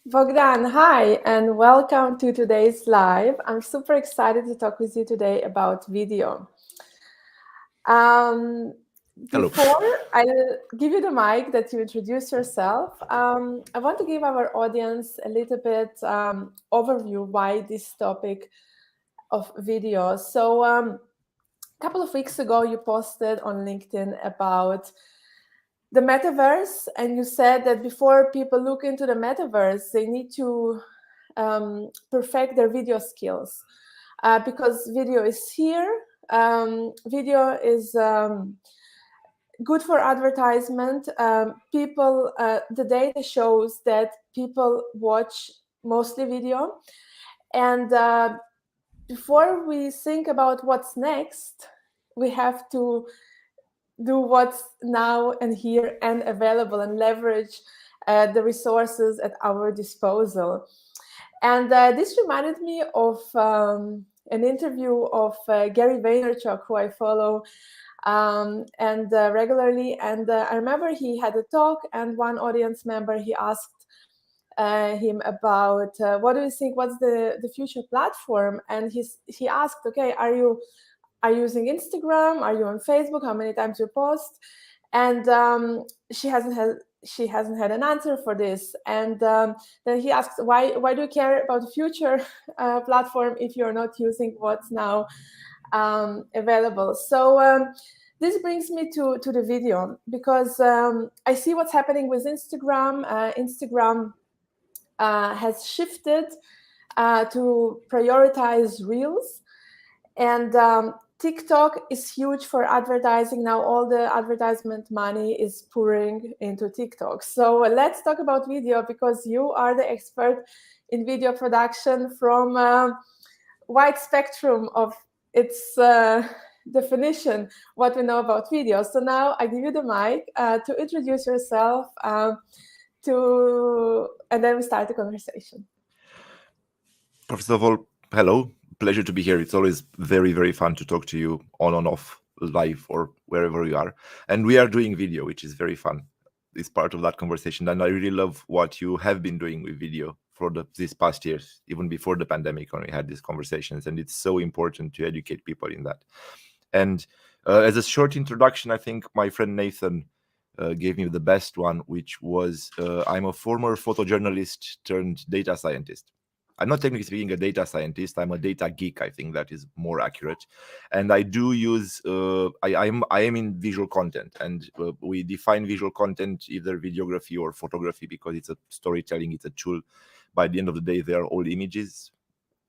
Bogdan, hi, and welcome to today's live. I'm super excited to talk with you today about video. Um, Hello. Before I'll give you the mic that you introduce yourself, I want to give our audience a little bit overview why this topic of video. So, a couple of weeks ago, you posted on LinkedIn about the metaverse, and you said that before people look into the metaverse, they need to perfect their video skills because video is here. Video is good for advertisement. The data shows that people watch mostly video, and before we think about what's next, we have to do what's now and here and available and leverage the resources at our disposal. And this reminded me of an interview of Gary Vaynerchuk, who I follow and regularly. And I remember he had a talk, and one audience member, he asked him about what do you think, what's the future platform? And he asked, okay, are you using Instagram? Are you on Facebook? How many times you post? And she hasn't had an answer for this. And then he asks, why do you care about the future platform if you're not using what's now available? So this brings me to the video, because I see what's happening with Instagram. Instagram has shifted to prioritize reels, and TikTok is huge for advertising. Now all the advertisement money is pouring into TikTok. So let's talk about video, because you are the expert in video production from a wide spectrum of its definition, what we know about video. So now I give you the mic to introduce yourself, and then we start the conversation. First of all, hello. Pleasure to be here. It's always very, very fun to talk to you on and off live or wherever you are. And we are doing video, which is very fun. It's part of that conversation. And I really love what you have been doing with video for these past years, even before the pandemic when we had these conversations. And it's so important to educate people in that. And as a short introduction, I think my friend Nathan gave me the best one, which was I'm a former photojournalist turned data scientist. I'm not technically speaking a data scientist. I'm a data geek. I think that is more accurate. And I do use. I am in visual content, and we define visual content either videography or photography because it's a storytelling. It's a tool. By the end of the day, they are all images.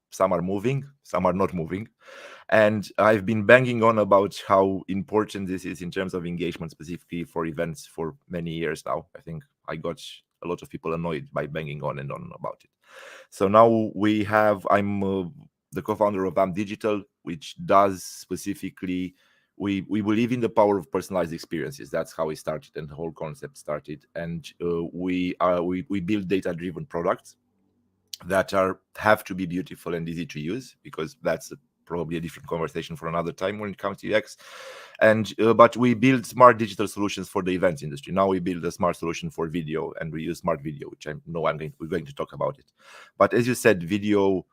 Some are moving, some are not moving. And I've been banging on about how important this is in terms of engagement, specifically for events, for many years now. I think I got a lot of people annoyed by banging on and on about it. So now I'm the co-founder of AMP Digital, which does specifically, we believe in the power of personalized experiences. That's how we started and the whole concept started. And we build data-driven products that have to be beautiful and easy to use, because that's probably a different conversation for another time when it comes to UX. And but we build smart digital solutions for the events industry. Now we build a smart solution for video, and we use smart video, which we're going to talk about it. But as you said, video,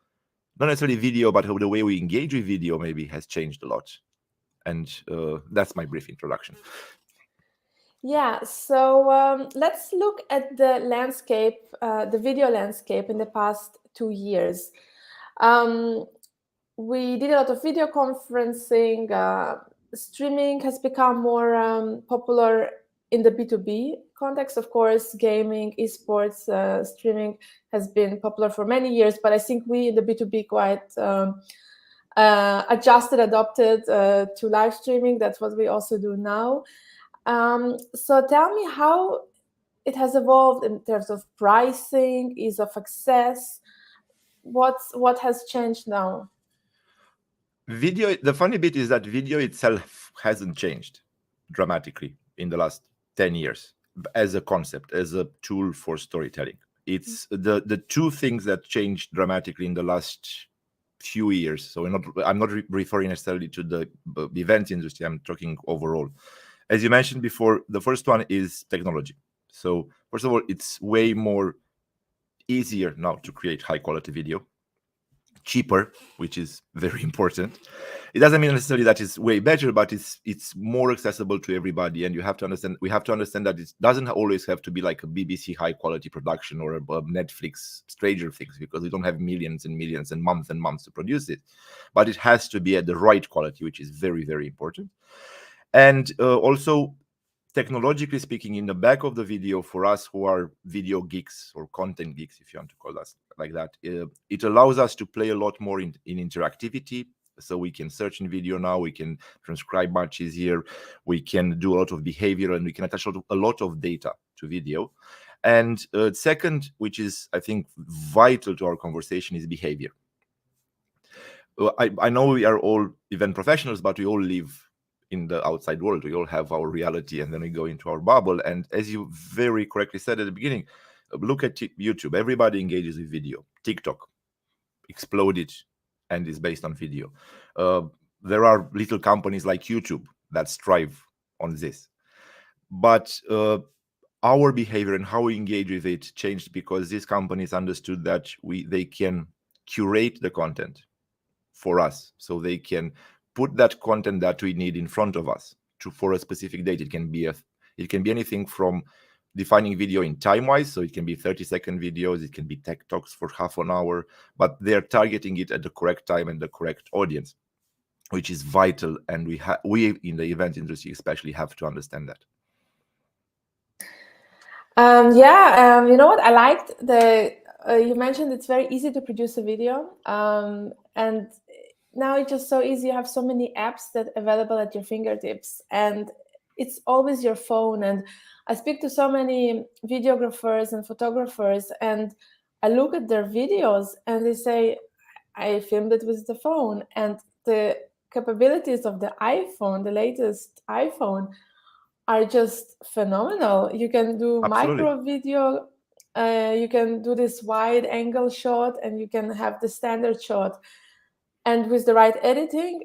not necessarily video, but the way we engage with video maybe has changed a lot. And that's my brief introduction. Yeah, so let's look at the landscape, the video landscape in the past 2 years. We did a lot of video conferencing. Streaming has become more popular in the B2B context. Of course, gaming, esports, streaming has been popular for many years, but I think we in the B2B quite adopted to live streaming. That's what we also do now. So tell me how it has evolved in terms of pricing, ease of access. What has changed now? Video, the funny bit is that video itself hasn't changed dramatically in the last 10 years as a concept, as a tool for storytelling. It's the two things that changed dramatically in the last few years. So I'm not referring necessarily to the event industry. I'm talking overall. As you mentioned before, the first one is technology. So first of all, it's way more easier now to create high quality video, cheaper, which is very important. It doesn't mean necessarily that it's way better, but it's more accessible to everybody. And we have to understand that it doesn't always have to be like a BBC high quality production or a Netflix Stranger Things, because we don't have millions and millions and months to produce it. But it has to be at the right quality, which is very, very important. And also, technologically speaking, in the back of the video, for us who are video geeks or content geeks, if you want to call us like that, it allows us to play a lot more in interactivity. So we can search in video now, we can transcribe much easier, we can do a lot of behavior, and we can attach a lot of data to video. And second, which is, I think, vital to our conversation, is behavior. I know we are all event professionals, but we all live in the outside world. We all have our reality, and then we go into our bubble. And as you very correctly said at the beginning, look at YouTube. Everybody engages with video. TikTok exploded and is based on video. There are little companies like YouTube that strive on this. But our behavior and how we engage with it changed because these companies understood that they can curate the content for us, so they can put that content that we need in front of us for a specific date. It can be anything from defining video in time-wise, so it can be 30-second videos, it can be tech talks for half an hour, but they're targeting it at the correct time and the correct audience, which is vital. And we in the event industry especially have to understand that. You know what? I liked you mentioned it's very easy to produce a video, and now it's just so easy. You have so many apps that are available at your fingertips, and it's always your phone. And I speak to so many videographers and photographers, and I look at their videos and they say, I filmed it with the phone. And the capabilities of the iPhone, the latest iPhone, are just phenomenal. You can do Absolutely. micro video, you can do this wide angle shot, and you can have the standard shot. And with the right editing,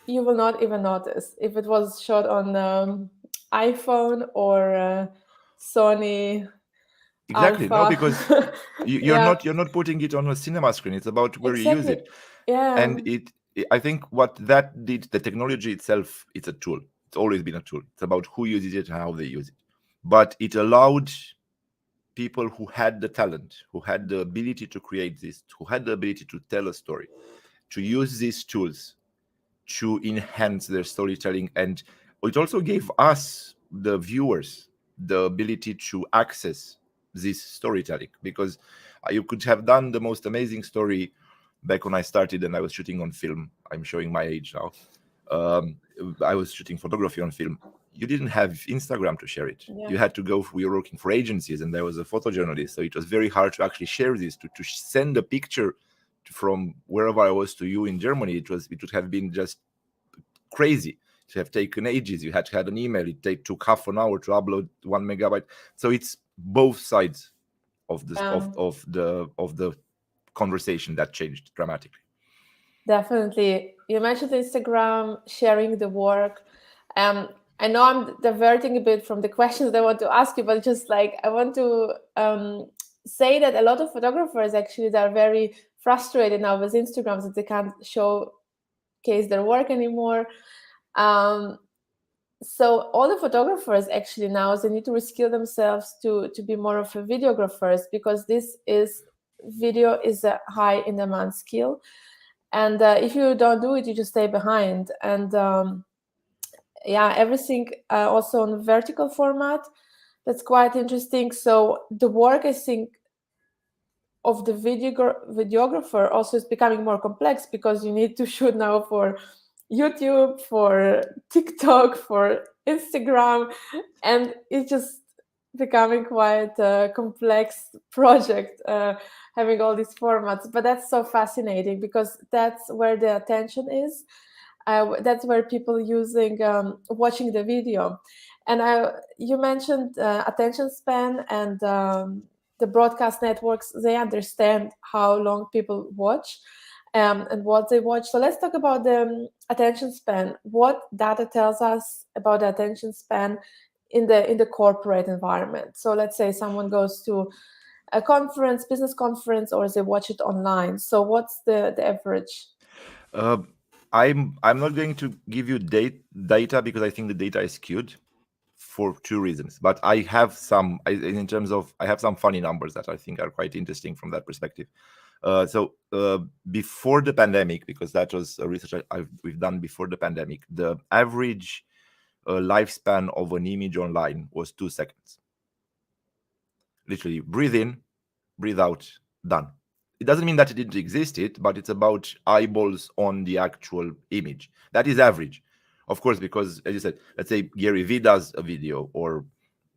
you will not even notice if it was shot on iPhone or Sony. Exactly. Alpha. No, because you're not putting it on a cinema screen. It's about where you use it. Yeah. And I think what that did, the technology itself, it's a tool. It's always been a tool. It's about who uses it and how they use it. But it allowed people who had the talent, who had the ability to create this, who had the ability to tell a story, to use these tools to enhance their storytelling. And it also gave us, the viewers, the ability to access this storytelling, because you could have done the most amazing story back when I started and I was shooting on film. I'm showing my age now. I was shooting photography on film. You didn't have Instagram to share it. Yeah. You had to go, we were working for agencies, and there was a photojournalist. So it was very hard to actually share this, to send a picture from wherever I was to you in Germany. It would have been just crazy. To have taken ages. You had to have an email. It took half an hour to upload 1 megabyte. So it's both sides of this of the conversation that changed dramatically. Definitely. You mentioned Instagram, sharing the work. I know I'm diverting a bit from the questions I want to ask you, but just like I want to say that a lot of photographers actually, they're very frustrated now with Instagram that they can't showcase their work anymore. So all the photographers actually now, they need to reskill themselves to be more of a videographers, because video is a high in demand skill. And if you don't do it, you just stay behind. And everything also on vertical format, that's quite interesting. So the work, I think, of the videographer also is becoming more complex, because you need to shoot now for YouTube, for TikTok, for Instagram, and it's just becoming quite a complex project, having all these formats. But that's so fascinating, because that's where the attention is. That's where people watching the video. And you mentioned attention span, and the broadcast networks, they understand how long people watch and what they watch. So let's talk about the attention span. What data tells us about the attention span in the corporate environment? So let's say someone goes to a conference, business conference, or they watch it online? So what's the average? Uh, I'm not going to give you data because I think the data is skewed for two reasons. But I have some, in terms of, I have some funny numbers that I think are quite interesting from that perspective. Before the pandemic, because that was a research we've done before the pandemic, the average lifespan of an image online was 2 seconds. Literally, breathe in, breathe out, done. It doesn't mean that it didn't exist, but it's about eyeballs on the actual image. That is average. Of course, because as you said, let's say Gary Vee does a video, or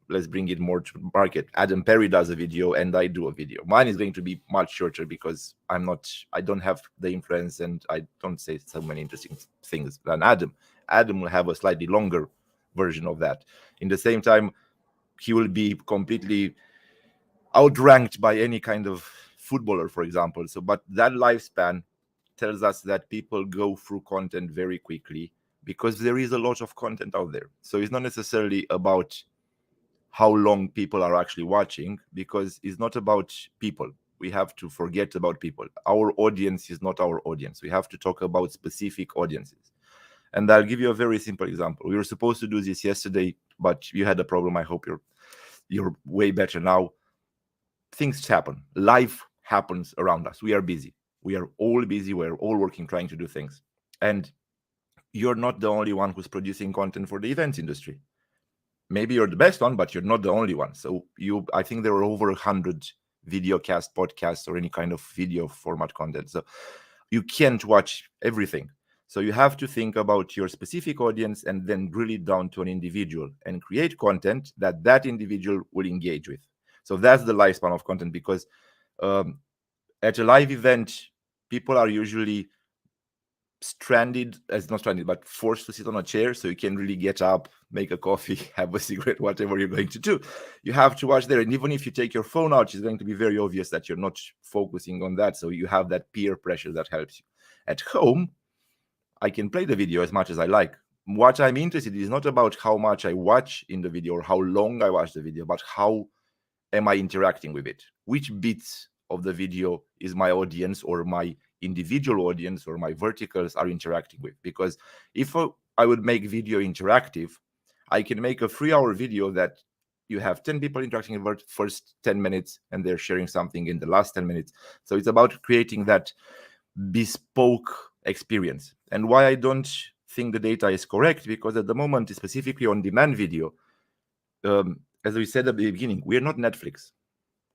let's bring it more to market. Adam Perry does a video and I do a video. Mine is going to be much shorter because I don't have the influence and I don't say so many interesting things than Adam. Adam will have a slightly longer version of that. In the same time, he will be completely outranked by any kind of footballer, for example. So, but that lifespan tells us that people go through content very quickly because there is a lot of content out there. So it's not necessarily about how long people are actually watching, because it's not about people. We have to forget about people. Our audience is not our audience. We have to talk about specific audiences. And I'll give you a very simple example. We were supposed to do this yesterday, but you had a problem. I hope you're way better now. Things happen. Life happens around us. We are busy. We are all busy. We're all working, trying to do things. And you're not the only one who's producing content for the events industry. Maybe you're the best one, but you're not the only one. So I think there are over 100 video cast, podcasts, or any kind of video format content. So you can't watch everything. So you have to think about your specific audience and then drill it down to an individual and create content that individual will engage with. So that's the lifespan of content, because at a live event, people are usually not stranded, but forced to sit on a chair. So you can really get up, make a coffee, have a cigarette, whatever you're going to do. You have to watch there. And even if you take your phone out, it's going to be very obvious that you're not focusing on that. So you have that peer pressure that helps you. At home, I can play the video as much as I like. What I'm interested in is not about how much I watch in the video or how long I watch the video, but how am I interacting with it? Which bits of the video is my audience or my individual audience or my verticals are interacting with? Because if I would make video interactive, I can make a 3-hour video that you have 10 people interacting in the first 10 minutes and they're sharing something in the last 10 minutes. So it's about creating that bespoke experience. And why I don't think the data is correct, because at the moment, specifically on demand video, as we said at the beginning, we're not Netflix.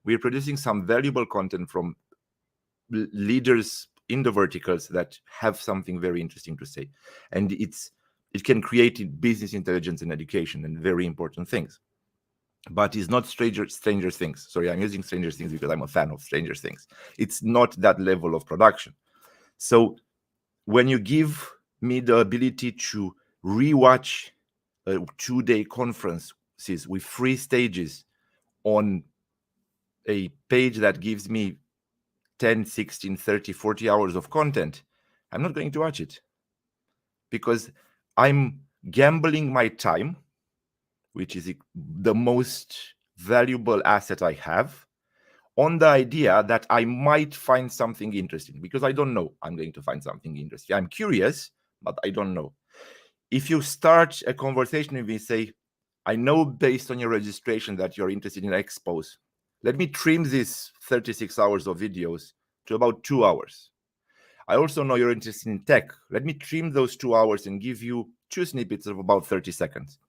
We're producing some valuable content from leaders in the verticals that have something very interesting to say. And it can create business intelligence and education and very important things. But it's not Stranger Things. Sorry, I'm using Stranger Things because I'm a fan of Stranger Things. It's not that level of production. So when you give me the ability to rewatch 2-day conferences with 3 stages on a page that gives me 10, 16, 30, 40 hours of content, I'm not going to watch it, because I'm gambling my time, which is the most valuable asset I have, on the idea that I might find something interesting, because I don't know I'm going to find something interesting. I'm curious, but I don't know. If you start a conversation with me, say, I know based on your registration that you're interested in expos. Let me trim these 36 hours of videos to about 2 hours. I also know you're interested in tech. Let me trim those 2 hours and give you 2 snippets of about 30 seconds.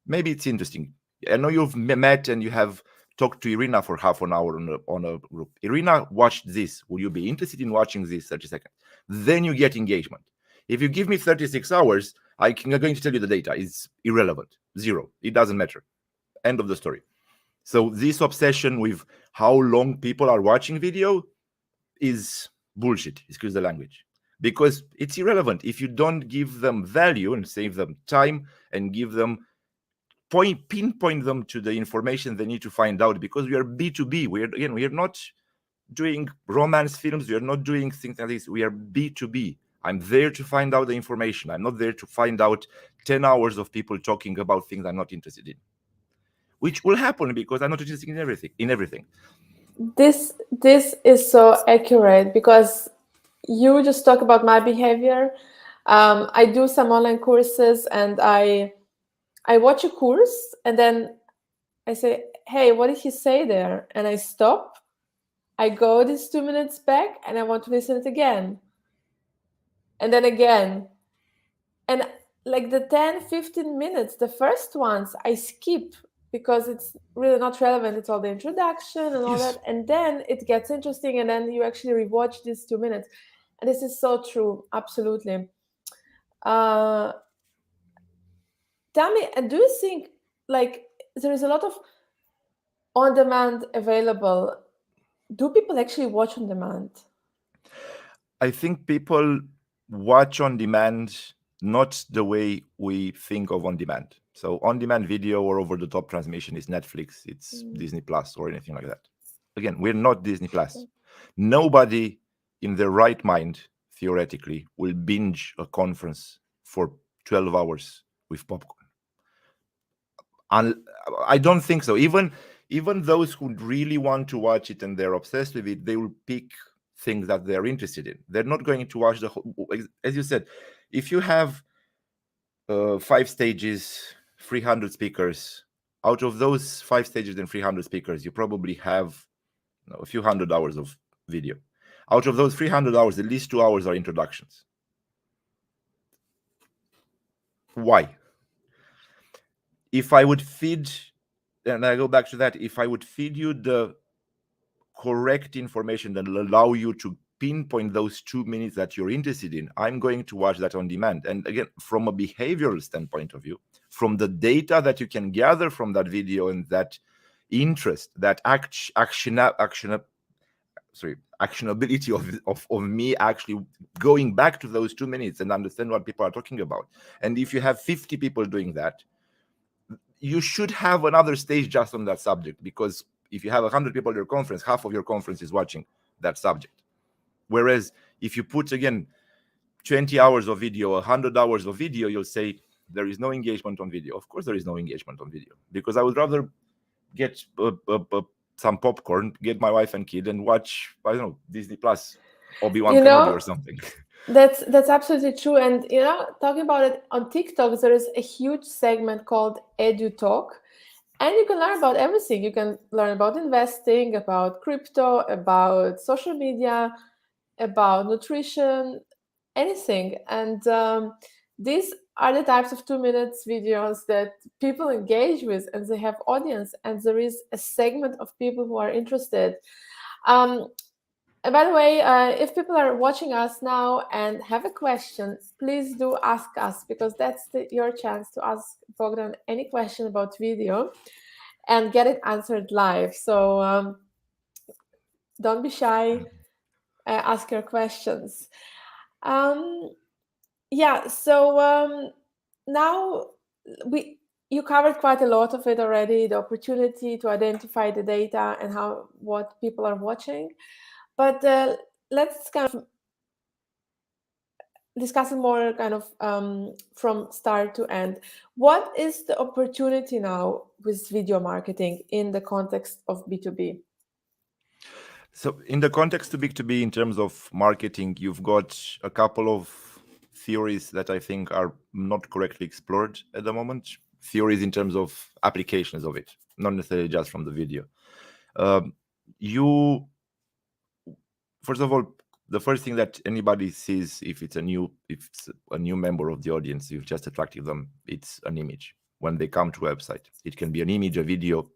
Maybe it's interesting. I know you've met and you have talked to Irina for half an hour on a group. Irina watched this. Will you be interested in watching this 30 seconds? Then you get engagement. If you give me 36 hours, I'm going to tell you the data is irrelevant. 0. It doesn't matter. End of the story. So this obsession with how long people are watching video is bullshit, excuse the language, because it's irrelevant. If you don't give them value and save them time and give them pinpoint them to the information they need to find out, because we are B2B. We are not doing romance films. We are not doing things like this. We are B2B. I'm there to find out the information. I'm not there to find out 10 hours of people talking about things I'm not interested in, which will happen because I'm not interested in everything. This is so accurate because you just talk about my behavior. I do some online courses and I watch a course and then I say, hey, what did he say there? And I stop. I go these 2 minutes back and I want to listen it again. And then again. And like the 10, 15 minutes, the first ones I skip because it's really not relevant. It's all the introduction and all Yes. that. And then it gets interesting and then you actually rewatch these 2 minutes. And this is so true. Absolutely. Uh, Tell me, do you think like there is a lot of on demand available? Do people actually watch on demand? I think people watch on demand not the way we think of on demand. So on demand video or over the top transmission is Netflix, it's Disney Plus or anything like that. Again, we're not Disney Plus. Nobody in their right mind, theoretically, will binge a conference for 12 hours with popcorn. And I don't think so. Even those who really want to watch it and they're obsessed with it, they will pick things that they're interested in. They're not going to watch the whole. As you said, if you have 5 stages, 300 speakers, out of those 5 stages and 300 speakers, you probably have a few hundred hours of video. Out of those 300 hours, at least 2 hours are introductions. Why? If I would feed, and I go back to that, if I would feed you the correct information that will allow you to pinpoint those 2 minutes that you're interested in, I'm going to watch that on demand. And again, from a behavioral standpoint of view, from the data that you can gather from that video and that interest, that actionability of me actually going back to those 2 minutes and understand what people are talking about. And if you have 50 people doing that, you should have another stage just on that subject, because if you have 100 people at your conference, half of your conference is watching that subject. Whereas if you put, again, 20 hours of video, 100 hours of video, you'll say there is no engagement on video. Of course there is no engagement on video, because I would rather get some popcorn, get my wife and kid, and watch, I don't know, Disney Plus, Obi-Wan Kenobi or something. That's absolutely true. And talking about it, on TikTok, there is a huge segment called Edu Talk. And you can learn about everything. You can learn about investing, about crypto, about social media, about nutrition, anything. And these are the types of 2 minutes videos that people engage with, and they have audience, and there is a segment of people who are interested. And by the way, if people are watching us now and have a question, please do ask us, because that's your chance to ask Bogdan any question about video and get it answered live. So don't be shy, ask your questions. Yeah, so now you covered quite a lot of it already, the opportunity to identify the data and what people are watching. But let's kind of discuss it more kind of from start to end. What is the opportunity now with video marketing in the context of B2B? So in the context of B2B, in terms of marketing, you've got a couple of theories that I think are not correctly explored at the moment. Theories in terms of applications of it, not necessarily just from the video. First of all, the first thing that anybody sees if it's a new member of the audience, you've just attracted them, it's an image. When they come to a website, it can be an image, a video,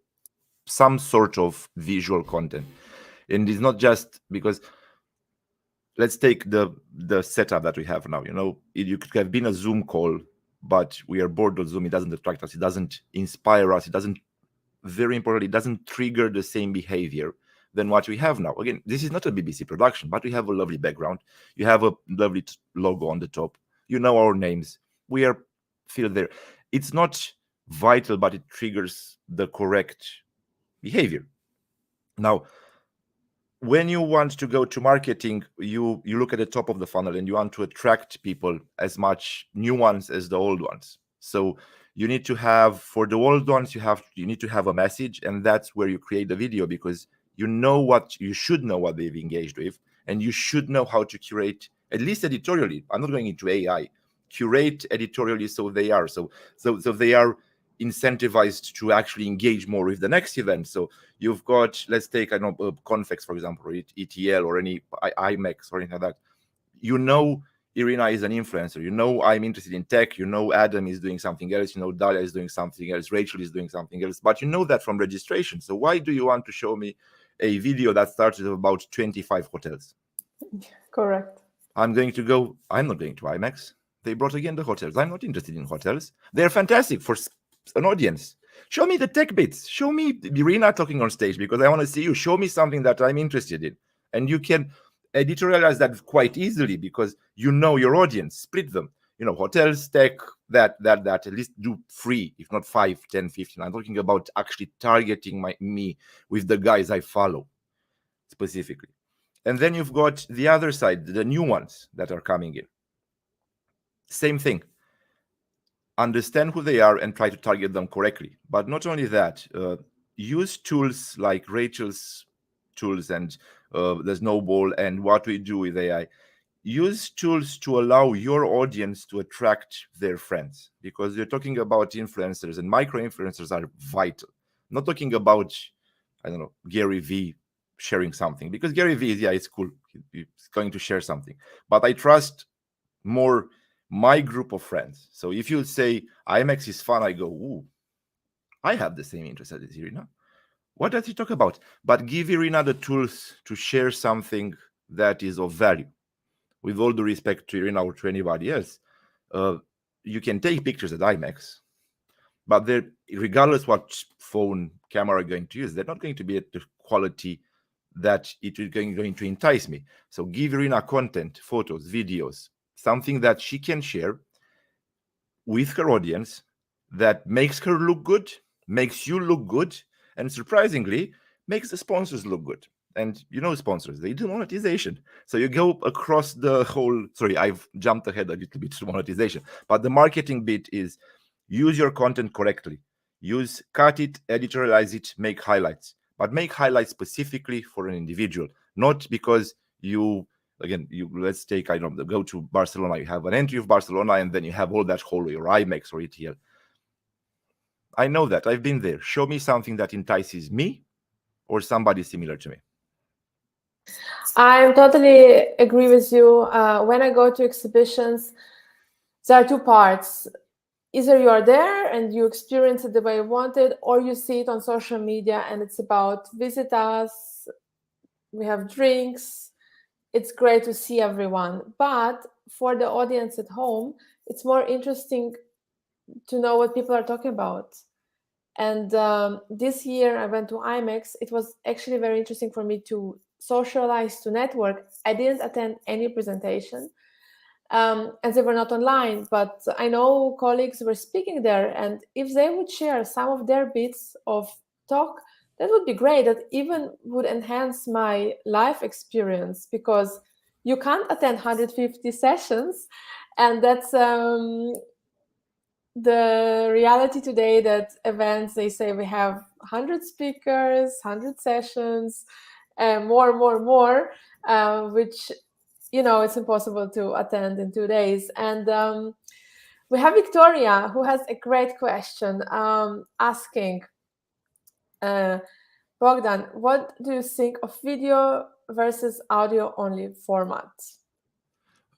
some sort of visual content. And it's not just because, let's take the setup that we have now. You could have been a Zoom call, but we are bored of Zoom. It doesn't attract us. It doesn't inspire us. It doesn't, very importantly, it doesn't trigger the same behavior than what we have now. Again, this is not a BBC production, but we have a lovely background. You have a lovely logo on the top. You know our names. We are filled there. It's not vital, but it triggers the correct behavior. Now, when you want to go to marketing, you look at the top of the funnel and you want to attract people, as much new ones as the old ones. So you need to have, for the old ones, you need to have a message, and that's where you create the video, because you know what you should know what they've engaged with, and you should know how to curate, at least editorially. I'm not going into AI. Curate editorially so they are they are incentivized to actually engage more with the next event. So you've got, let's take, I know, Confex, for example, or ETL, or any IMEX or anything like that. You know, Irina is an influencer. You know, I'm interested in tech. You know, Adam is doing something else. You know, Dalia is doing something else. Rachel is doing something else. But you know that from registration. So why do you want to show me a video that starts with about 25 hotels? Correct. I'm not going to IMAX. They brought again the hotels. I'm not interested in hotels. They're fantastic for an audience. Show me the tech bits. Show me Irina talking on stage, because I want to see you. Show me something that I'm interested in. And you can editorialize that quite easily, because you know your audience. Split them. You know, hotels, tech, that at least do 3, if not 5, 10, 15. I'm talking about actually targeting me with the guys I follow specifically. And then you've got the other side, the new ones that are coming in. Same thing. Understand who they are and try to target them correctly. But not only that, use tools like Rachel's tools and the Snowball and what we do with AI. Use tools to allow your audience to attract their friends, because you're talking about influencers, and micro influencers are vital. I'm not talking about, I don't know, Gary V sharing something, because Gary V is, it's cool. He's going to share something. But I trust more my group of friends. So if you say IMAX is fun, I go, ooh, I have the same interest as Irina. What does he talk about? But give Irina the tools to share something that is of value. With all due respect to Irina or to anybody else, you can take pictures at IMAX, but they're, regardless what phone camera you're going to use, they're not going to be at the quality that it is going to entice me. So give Irina content, photos, videos, something that she can share with her audience that makes her look good, makes you look good, and surprisingly, makes the sponsors look good. And you know, sponsors, they do monetization. So you go across the whole, sorry, I've jumped ahead a little bit to monetization, but the marketing bit is use your content correctly. Cut it, editorialize it, make highlights, but make highlights specifically for an individual, not because let's take, I don't know, go to Barcelona, you have an entry of Barcelona, and then you have all that whole, or IMAX or ETL. I know that, I've been there. Show me something that entices me or somebody similar to me. I totally agree with you. When I go to exhibitions, there are 2 parts. Either you are there and you experience it the way you want it, or you see it on social media and it's about visit us, we have drinks, it's great to see everyone. But for the audience at home, it's more interesting to know what people are talking about. And this year I went to IMAX. It was actually very interesting for me to socialize, to network. I didn't attend any presentation, as they were not online, but I know colleagues were speaking there, and if they would share some of their bits of talk, that would be great. That even would enhance my life experience, because you can't attend 150 sessions, and that's the reality today, that events, they say we have 100 speakers, 100 sessions, and more, which, you know, it's impossible to attend in 2 days. And we have Victoria, who has a great question, asking, Bogdan, what do you think of video versus audio only format?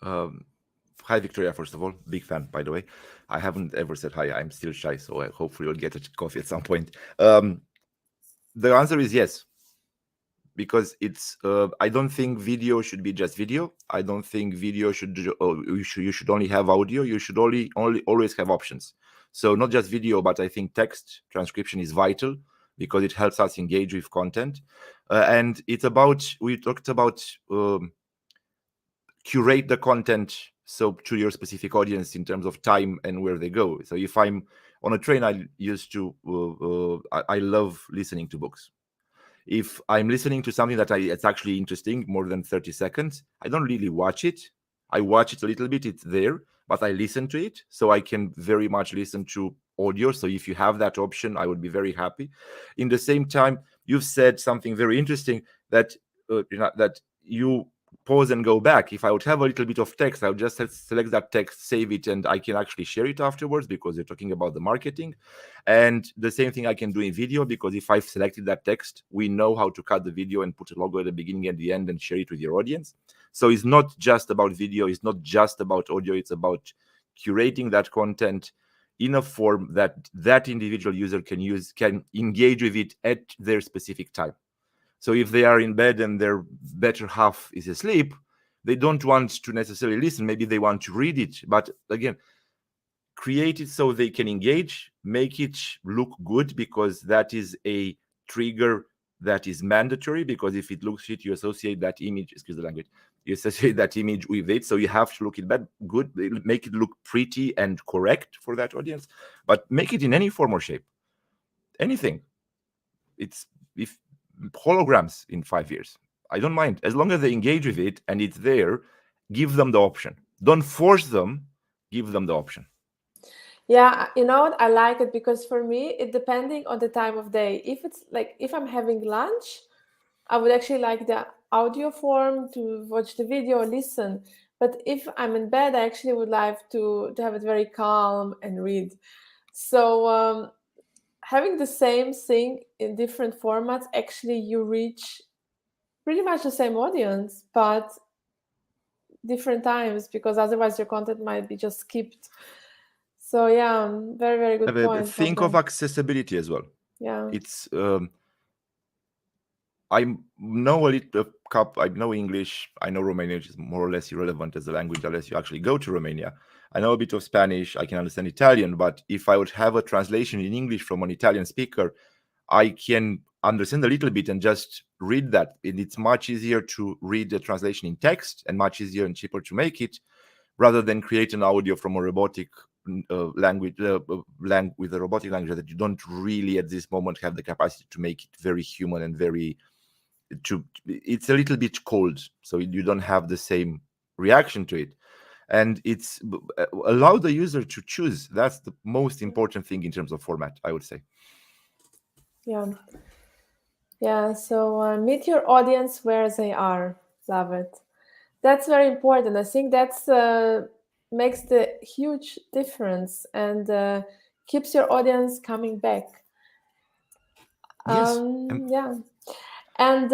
Hi, Victoria, first of all. Big fan, by the way. I haven't ever said hi. I'm still shy, so hopefully we'll get a coffee at some point. The answer is yes, because it's I don't think video should be just video. I don't think video you should only have audio. You should only always have options. So not just video, but I think text transcription is vital, because it helps us engage with content. And it's about, we talked about curate the content so to your specific audience in terms of time and where they go. So if I'm on a train, I used to I love listening to books. If I'm listening to something that it's actually interesting, more than 30 seconds, I don't really watch it. I watch it a little bit, it's there, but I listen to it. So I can very much listen to audio. So if you have that option, I would be very happy. In the same time, you've said something very interesting, that that you pause and go back. If I would have a little bit of text, I would just select that text, save it, and I can actually share it afterwards, because you're talking about the marketing. And the same thing I can do in video, because if I've selected that text, we know how to cut the video and put a logo at the beginning and the end and share it with your audience. So it's not just about video, it's not just about audio, it's about curating that content in a form that that individual user can engage with it at their specific time. So if they are in bed and their better half is asleep, they don't want to necessarily listen. Maybe they want to read it. But again, create it so they can engage, make it look good, because that is a trigger that is mandatory, because if it looks shit, you associate that image, excuse the language, you associate that image with it. So you have to look it bad, good, make it look pretty and correct for that audience, but make it in any form or shape, anything. It's if holograms in 5 years, I don't mind, as long as they engage with it and it's there. Give them the option, don't force them, give them the option. Yeah, you know what? I like it because for me, it depending on the time of day. If it's like if I'm having lunch, I would actually like the audio form to watch the video or listen. But if I'm in bed, I actually would like to have it very calm and read. So having the same thing in different formats, actually you reach pretty much the same audience, but different times, because otherwise your content might be just skipped. So yeah, very, very good point. Think of accessibility as well. Yeah. It's I know a little I know English, I know Romanian, which is more or less irrelevant as a language unless you actually go to Romania. I know a bit of Spanish, I can understand Italian, but if I would have a translation in English from an Italian speaker, I can understand a little bit and just read that. And it's much easier to read the translation in text and much easier and cheaper to make it, rather than create an audio from a robotic language with a robotic language that you don't really at this moment have the capacity to make it very human and very it's a little bit cold, so you don't have the same reaction to it. And it's allow the user to choose. That's the most important thing in terms of format, I would say. Yeah, so meet your audience where they are. Love it. That's very important. I think that's makes the huge difference and keeps your audience coming back. Yes. Yeah. And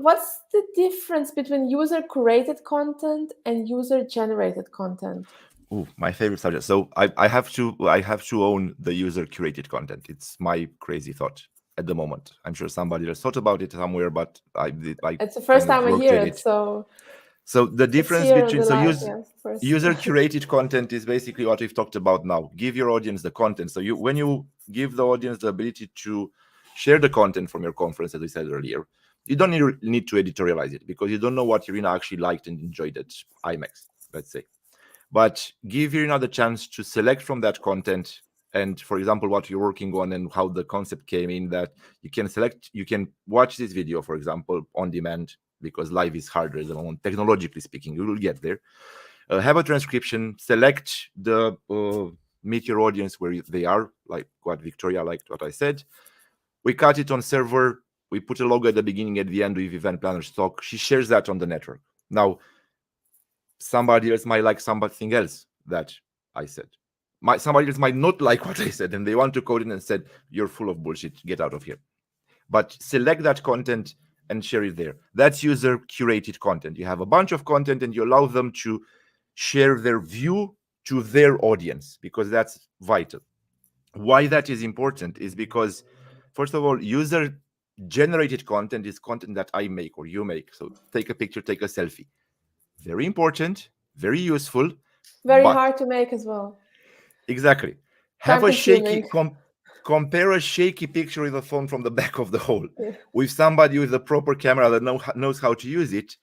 what's the difference between user-curated content and user-generated content? Oh, my favorite subject. So I have to own the user-curated content. It's my crazy thought at the moment. I'm sure somebody else thought about it somewhere, but it's the first time I hear it. So the difference between user-curated content is basically what we've talked about now. Give your audience the content. So when you give the audience the ability to share the content from your conference, as we said earlier, you don't need to editorialize it, because you don't know what Irina actually liked and enjoyed at IMAX, let's say. But give Irina the chance to select from that content. And for example, what you're working on and how the concept came in, that you can watch this video, for example, on demand, because live is harder at the moment, technologically speaking. You will get there. Have a transcription, select the meet your audience where they are, like what Victoria liked, what I said. We cut it on server. We put a logo at the beginning, at the end with event planner stock. She shares that on the network. Now, somebody else might like something else that I said. Somebody else might not like what I said, and they want to code in and said, "You're full of bullshit. Get out of here." But select that content and share it there. That's user-curated content. You have a bunch of content, and you allow them to share their view to their audience, because that's vital. Why that is important is because, first of all, user-generated content is content that I make or you make. So take a picture, take a selfie. Very important, very useful. Very hard to make as well. Exactly. Have a shaky, compare a shaky picture with a phone from the back of the hole with somebody with a proper camera that knows how to use it.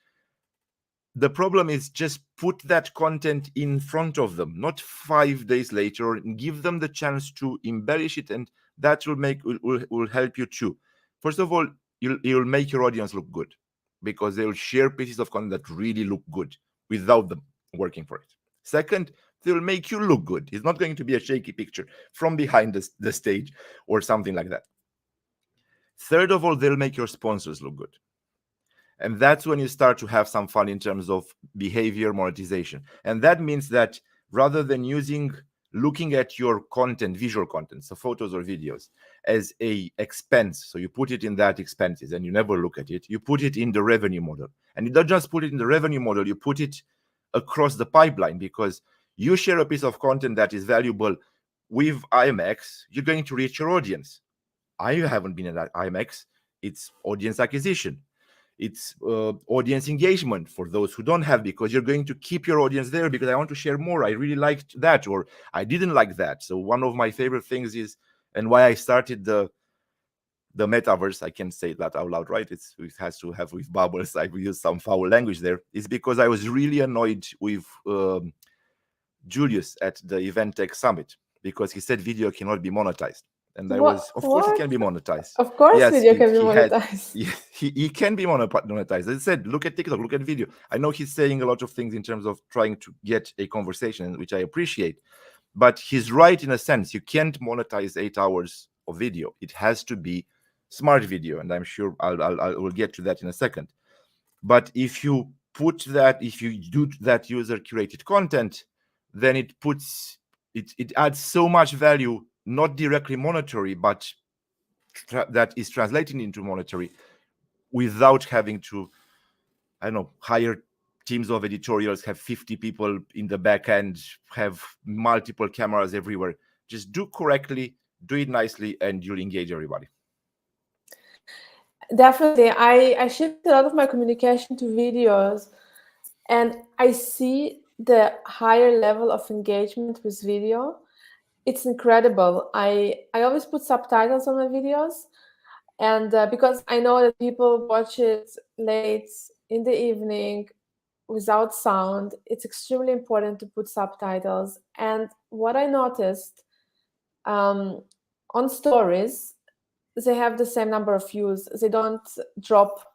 The problem is just put that content in front of them, not 5 days later, and give them the chance to embellish it, and that will help you too. First of all, you'll make your audience look good, because they'll share pieces of content that really look good without them working for it. Second, they'll make you look good. It's not going to be a shaky picture from behind the stage or something like that. Third of all, they'll make your sponsors look good. And that's when you start to have some fun in terms of behavior monetization. And that means that rather than looking at your content, visual content, so photos or videos, as a expense, so you put it in that expenses and you never look at it, you put it in the revenue model. And you don't just put it in the revenue model, you put it across the pipeline, because you share a piece of content that is valuable with IMX, you're going to reach your audience. I haven't been at IMX. It's audience acquisition. It's audience engagement for those who don't have, because you're going to keep your audience there because I want to share more. I really liked that, or I didn't like that. So one of my favorite things is, and why I started the metaverse, I can say that out loud, right? It has to have with bubbles. I use some foul language there. Is because I was really annoyed with Julius at the Event Tech Summit, because he said video cannot be monetized. And I was, of course, it can be monetized. Of course, yes, video can be monetized. He can be monetized. As I said, look at TikTok, look at video. I know he's saying a lot of things in terms of trying to get a conversation, which I appreciate. But he's right in a sense. You can't monetize 8 hours of video. It has to be smart video. And I'm sure I will get to that in a second. But if you do that user curated content, then it adds so much value, not directly monetary, but that is translating into monetary, without having to, I don't know, hire teams of editorials, have 50 people in the back end, have multiple cameras everywhere. Just do correctly, do it nicely, and you'll engage everybody. Definitely. I shifted a lot of my communication to videos, and I see the higher level of engagement with video. It's incredible. I always put subtitles on my videos, and because I know that people watch it late in the evening without sound, it's extremely important to put subtitles. And what I noticed on stories, they have the same number of views. They don't drop.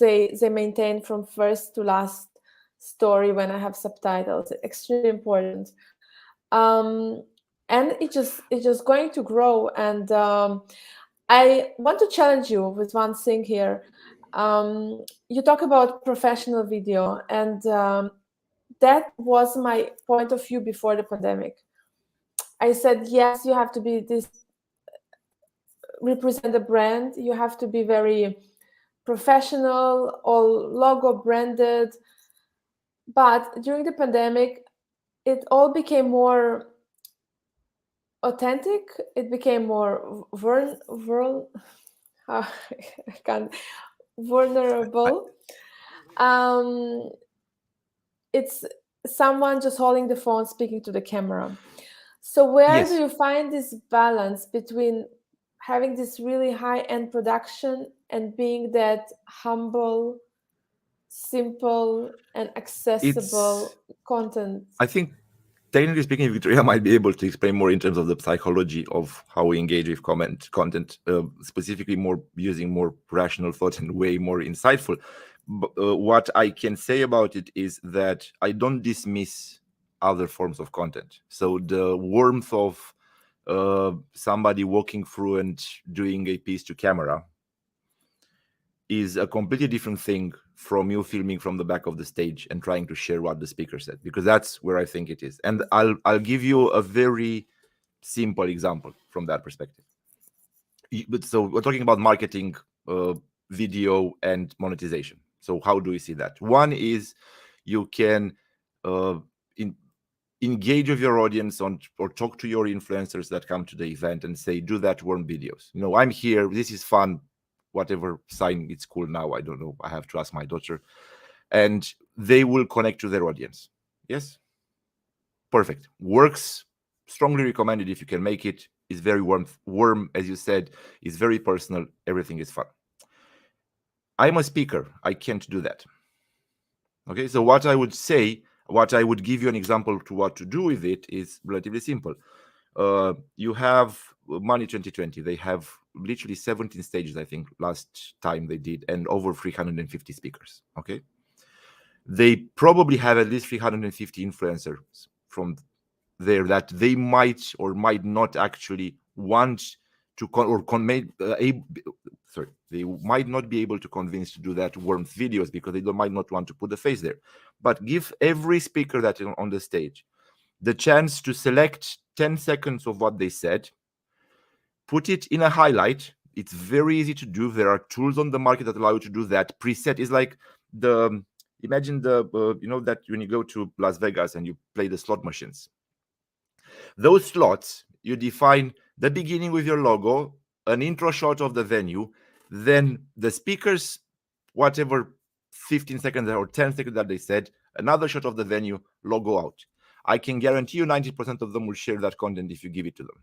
They maintain from first to last story when I have subtitles. Extremely important. And it's just going to grow. And I want to challenge you with one thing here. You talk about professional video, and that was my point of view before the pandemic. I said, yes, you have to be represent a brand. You have to be very professional, all logo branded. But during the pandemic, it all became more authentic. It became more vulnerable. It's someone just holding the phone, speaking to the camera. So where do you find this balance between having this really high-end production and being that humble, simple, and accessible content? I think, technically speaking, Victoria might be able to explain more in terms of the psychology of how we engage with content, specifically more using more rational thought and way more insightful. But, what I can say about it is that I don't dismiss other forms of content. So the warmth of somebody walking through and doing a piece to camera is a completely different thing from you filming from the back of the stage and trying to share what the speaker said, because that's where I think it is. And I'll give you a very simple example from that perspective. But so we're talking about marketing, video, and monetization. So how do we see that? One is you can engage with your audience or talk to your influencers that come to the event and say, do that warm videos. I'm here. This is fun. Whatever sign, it's cool now. I don't know. I have to ask my daughter. And they will connect to their audience. Yes? Perfect. Works. Strongly recommended if you can make it. It's very warm, as you said. It's very personal. Everything is fun. I'm a speaker. I can't do that. Okay, so what I would give you an example to what to do with it is relatively simple. You have Money 2020. They have literally 17 stages, I think, last time they did, and over 350 speakers. Okay, they probably have at least 350 influencers from there that they might or might not actually want to they might not be able to convince to do that warmth videos because they might not want to put the face there. But give every speaker that is on the stage the chance to select 10 seconds of what they said, put it in a highlight. It's very easy to do. There are tools on the market that allow you to do that. Preset is like imagine that when you go to Las Vegas and you play the slot machines. Those slots, you define the beginning with your logo, an intro shot of the venue, then the speakers, whatever 15 seconds or 10 seconds that they said, another shot of the venue, logo out. I can guarantee you 90% of them will share that content if you give it to them.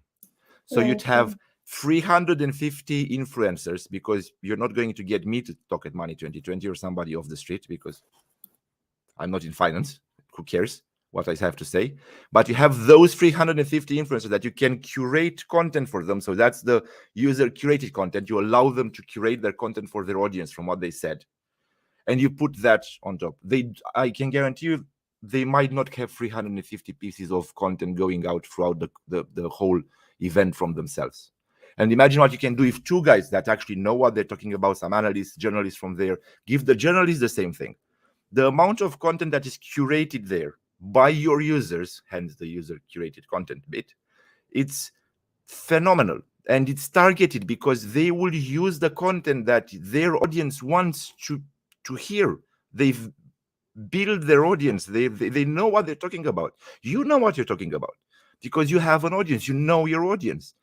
So you'd have 350 influencers, because you're not going to get me to talk at Money 2020 or somebody off the street, because I'm not in finance. Who cares what I have to say? But you have those 350 influencers that you can curate content for them. So that's the user curated content. You allow them to curate their content for their audience from what they said, and you put that on top. I can guarantee you they might not have 350 pieces of content going out throughout the whole event from themselves. And imagine what you can do if two guys that actually know what they're talking about, some analysts, journalists from there, give the journalists the same thing. The amount of content that is curated there by your users, hence the user curated content bit, it's phenomenal. And it's targeted because they will use the content that their audience wants to hear. They've built their audience. They know what they're talking about. You know what you're talking about because you have an audience. You know your audience.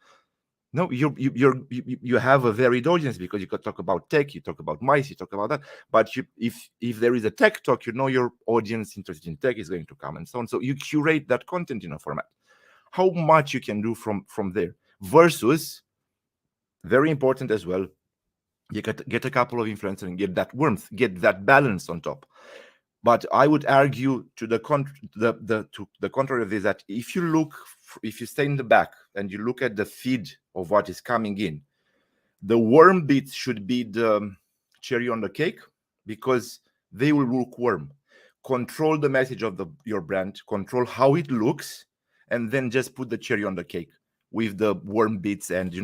No, you have a varied audience because you could talk about tech, you talk about mice, you talk about that. But if there is a tech talk, you know your audience interested in tech is going to come and so on. So you curate that content in a format. How much you can do from there versus, very important as well, you get a couple of influencers and get that warmth, get that balance on top. But I would argue to the contrary of this, that if you stay in the back and you look at the feed of what is coming in, the warm bits should be the cherry on the cake because they will look warm. Control the message of your brand, control how it looks, and then just put the cherry on the cake with the warm bits. And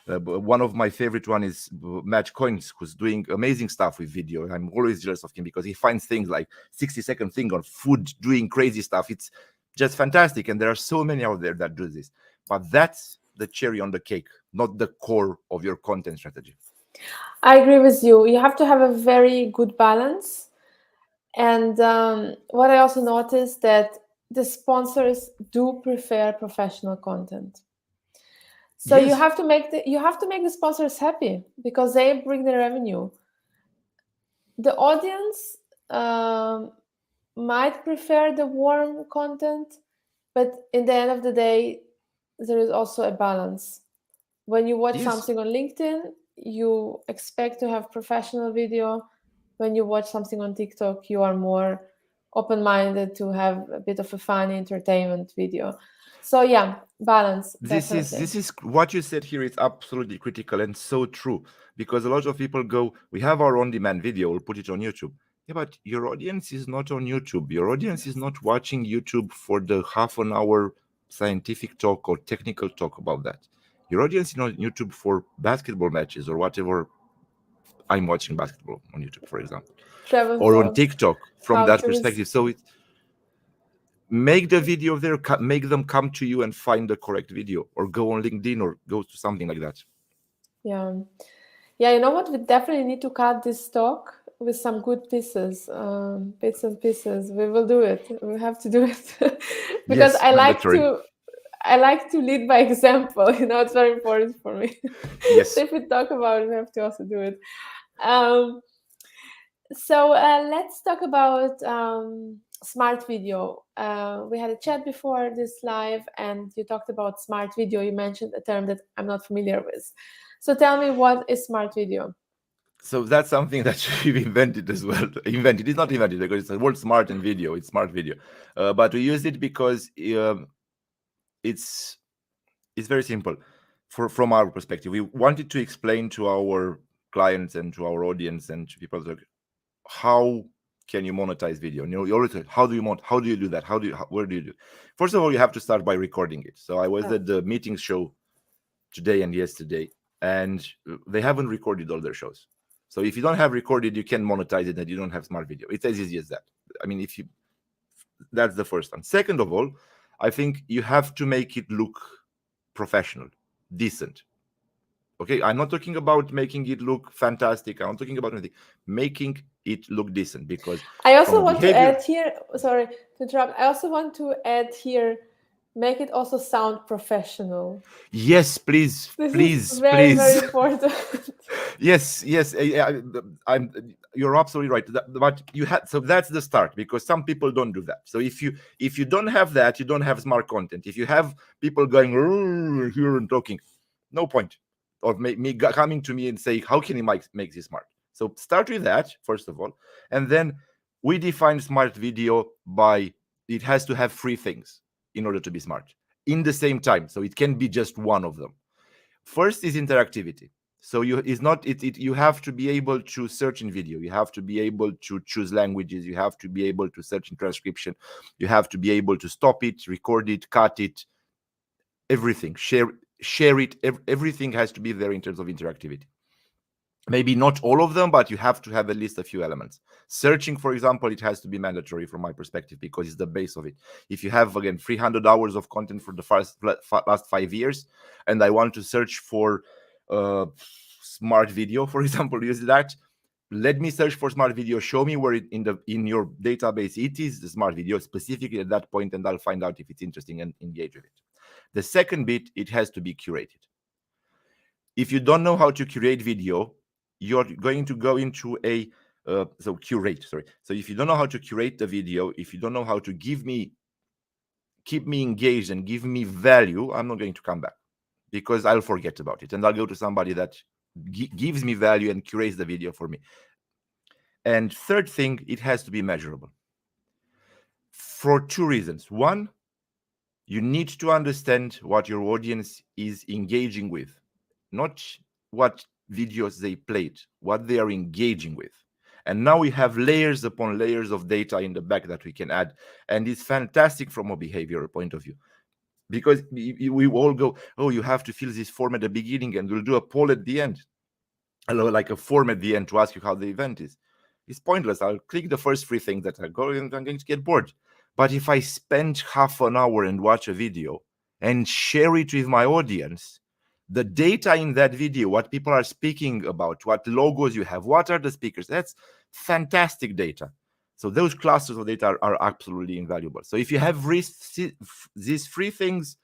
one of my favorite one is Match Coins, who's doing amazing stuff with video. I'm always jealous of him because he finds things like 60-second thing on food, doing crazy stuff. It's just fantastic, and there are so many out there that do this. But that's the cherry on the cake, not the core of your content strategy. I agree with you. You have to have a very good balance. And what I also noticed that the sponsors do prefer professional content. So Yes. you have to make the sponsors happy because they bring the revenue. The audience might prefer the warm content, but in the end of the day, there is also a balance. When you watch something on LinkedIn, you expect to have professional video. When you watch something on TikTok, you are more open-minded to have a bit of a funny entertainment video. So yeah, balance. This is what you said here is absolutely critical and so true, because a lot of people go, we have our on-demand video, we'll put it on YouTube. Yeah, but your audience is not on YouTube. Your audience is not watching YouTube for the half an hour scientific talk or technical talk about that. Your audience is not on YouTube for basketball matches or whatever. I'm watching basketball on YouTube, for example, or on TikTok from that perspective. So it's make the video there, make them come to you and find the correct video, or go on LinkedIn or go to something like that. Yeah, you know what? We definitely need to cut this talk with some good pieces, bits and pieces. We will do it. We have to do it because yes, I like to lead by example. It's very important for me. Yes. So if we talk about it, we have to also do it. So let's talk about smart video. We had a chat before this live, and you talked about smart video. You mentioned a term that I'm not familiar with. So tell me, what is smart video? So that's something that we've invented as well. It's not invented because it's the word smart and video. It's smart video, but we use it because it's very simple. From our perspective, we wanted to explain to our clients and to our audience and to people like, how can you monetize video? You always say, how do you do that? Where do you do? First of all, you have to start by recording it. So I was at the meeting show today and yesterday, and they haven't recorded all their shows. So if you don't have recorded, you can monetize it and you don't have smart video. It's as easy as that. I mean, if you, that's the first one. Second of all, I think you have to make it look professional, decent. Okay, I'm not talking about making it look fantastic. I'm not talking about anything. Making it look decent, because I from also a want to behavior. add here, sorry to interrupt, I also want to add here, make it also sound professional. Yes, please, This is please, very, very please. important. Yes, yes, I'm. You're absolutely right. But you had, so that's the start, because some people don't do that. So if you don't have that, you don't have smart content. If you have people going "Rrr," here and talking, no point of me coming to me and say, how can you make this smart? So start with that first of all, and then we define smart video by, it has to have three things in order to be smart in the same time. So it can be just one of them. First is interactivity. So you is not it you have to be able to search in video, you have to be able to choose languages, you have to be able to search in transcription, you have to be able to stop it, record it, cut it, everything, share it, everything has to be there in terms of interactivity. Maybe not all of them, but you have to have at least a few elements. Searching, for example, it has to be mandatory from my perspective, because it's the base of it. If you have, again, 300 hours of content for the last 5 years, and I want to search for smart video, for example, use that. Let me search for smart video. Show me where in your database it is the smart video specifically at that point, and I'll find out if it's interesting and engage with it. The second bit, it has to be curated. If you don't know how to curate video, you're going to go into a curate. Sorry. So if you don't know how to curate the video, if you don't know how to keep me engaged and give me value, I'm not going to come back, because I'll forget about it, and I'll go to somebody that gives me value and curates the video for me. And third thing, it has to be measurable for two reasons. One, you need to understand what your audience is engaging with, not what videos they played, what they are engaging with. And now we have layers upon layers of data in the back that we can add. And it's fantastic from a behavioral point of view, because we all go, oh, you have to fill this form at the beginning, and we'll do a poll at the end, like a form at the end to ask you how the event is. It's pointless. I'll click the first three things that I go, and I'm going to get bored. But if I spend half an hour and watch a video and share it with my audience, the data in that video, what people are speaking about, what logos you have, what are the speakers, that's fantastic data. So those clusters of data are absolutely invaluable. So if you have these three things,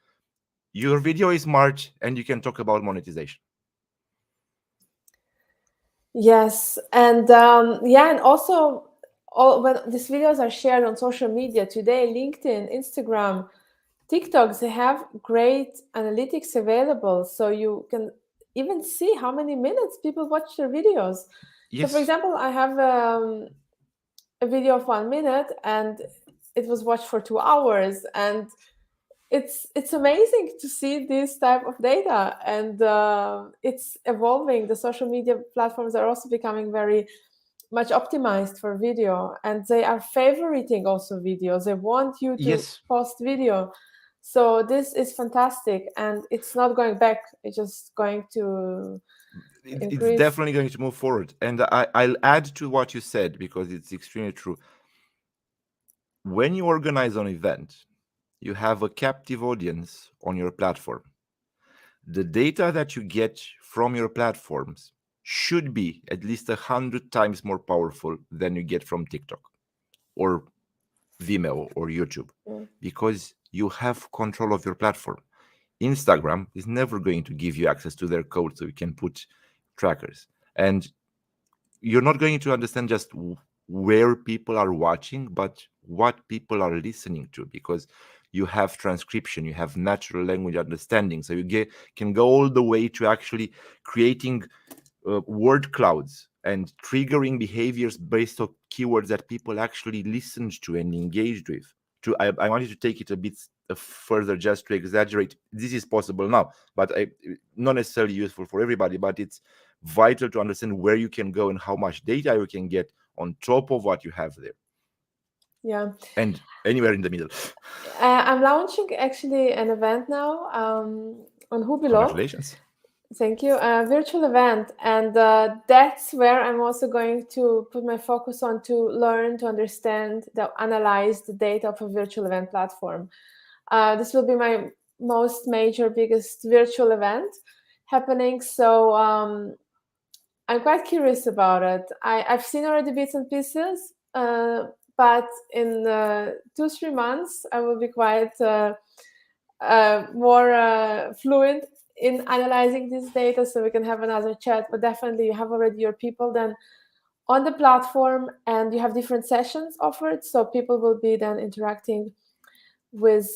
your video is smart, and you can talk about monetization. Yes, and and also when these videos are shared on social media today, LinkedIn, Instagram, TikToks, they have great analytics available, so you can even see how many minutes people watch their videos. Yes. So, for example, I have a video of 1 minute, and it was watched for 2 hours, and it's amazing to see this type of data, and it's evolving. The social media platforms are also becoming very much optimized for video, and they are favoriting also videos. They want you to post video. So this is fantastic, and it's not going back. It's just going to increase. It's definitely going to move forward. And I'll add to what you said, because it's extremely true. When you organize an event, you have a captive audience on your platform. The data that you get from your platforms should be at least 100 times more powerful than you get from TikTok or Vimeo or YouTube, because you have control of your platform. Instagram is never going to give you access to their code so you can put trackers. And you're not going to understand just where people are watching, but what people are listening to, because you have transcription, you have natural language understanding. So you can go all the way to actually creating word clouds and triggering behaviors based on keywords that people actually listened to and engaged with. I wanted to take it a bit further, just to exaggerate. This is possible now, but not necessarily useful for everybody, but it's vital to understand where you can go and how much data you can get on top of what you have there. Yeah. And anywhere in the middle. I'm launching actually an event now on Hubilog. Congratulations. Thank you. Virtual event, and that's where I'm also going to put my focus on to learn, to understand, to analyze the data of a virtual event platform. This will be my most major, biggest virtual event happening. So I'm quite curious about it. I've seen already bits and pieces, but in 2-3 months, I will be quite more fluent in analyzing this data, so we can have another chat. But definitely, you have already your people then on the platform, and you have different sessions offered, so people will be then interacting with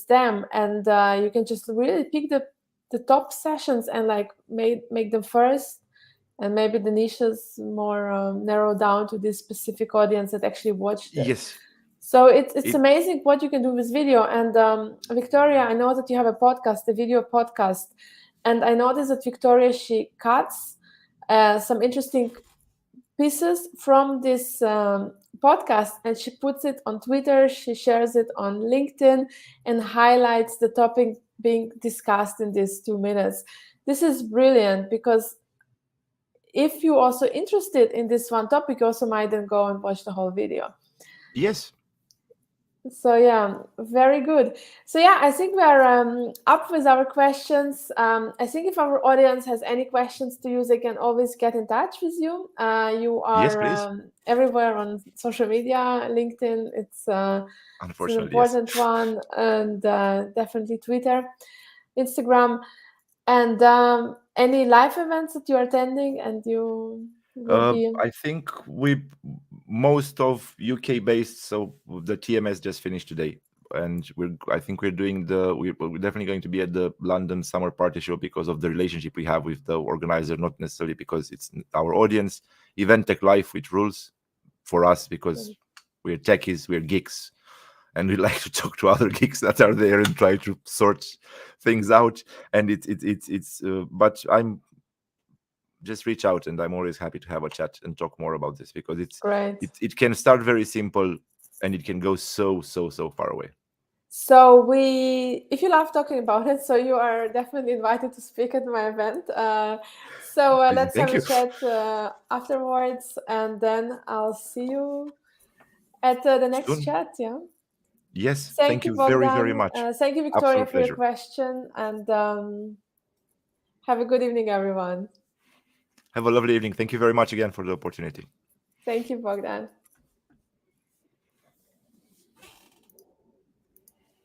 them, and you can just really pick the top sessions and like make them first, and maybe the niches more narrow down to this specific audience that actually watched it. Yes. So it's amazing what you can do with video. And Victoria, I know that you have a podcast, a video podcast, and I noticed that Victoria, she cuts some interesting pieces from this podcast, and she puts it on Twitter, she shares it on LinkedIn, and highlights the topic being discussed in these 2 minutes. This is brilliant, because if you're also interested in this one topic, you also might then go and watch the whole video. Yes. So yeah, very good. So yeah, I think we're up with our questions. I think if our audience has any questions to you, they can always get in touch with you. You are Yes, everywhere on social media, LinkedIn. It's an unfortunately, yes. important one, and definitely Twitter, Instagram, and any live events that you're attending, and you will be. I think most of UK based, so the TMS just finished today, and I think we're definitely going to be at the London Summer Party Show because of the relationship we have with the organizer, not necessarily because it's our audience. Event Tech Life, which rules for us because we're techies, we're geeks, and we like to talk to other geeks that are there and try to sort things out. And but I'm just reach out, and I'm always happy to have a chat and talk more about this, because Great. it can start very simple and it can go so far away. So if you love talking about it, so you are definitely invited to speak at my event. Let's Thank have you. a chat afterwards, and then I'll see you at the next Soon. chat. Yeah. Yes, Thank thank you, you very Bogdan. much. Thank you, Victoria, Absolute for your pleasure. question, and have a good evening, everyone. Have a lovely evening. Thank you very much again for the opportunity. Thank you, Bogdan.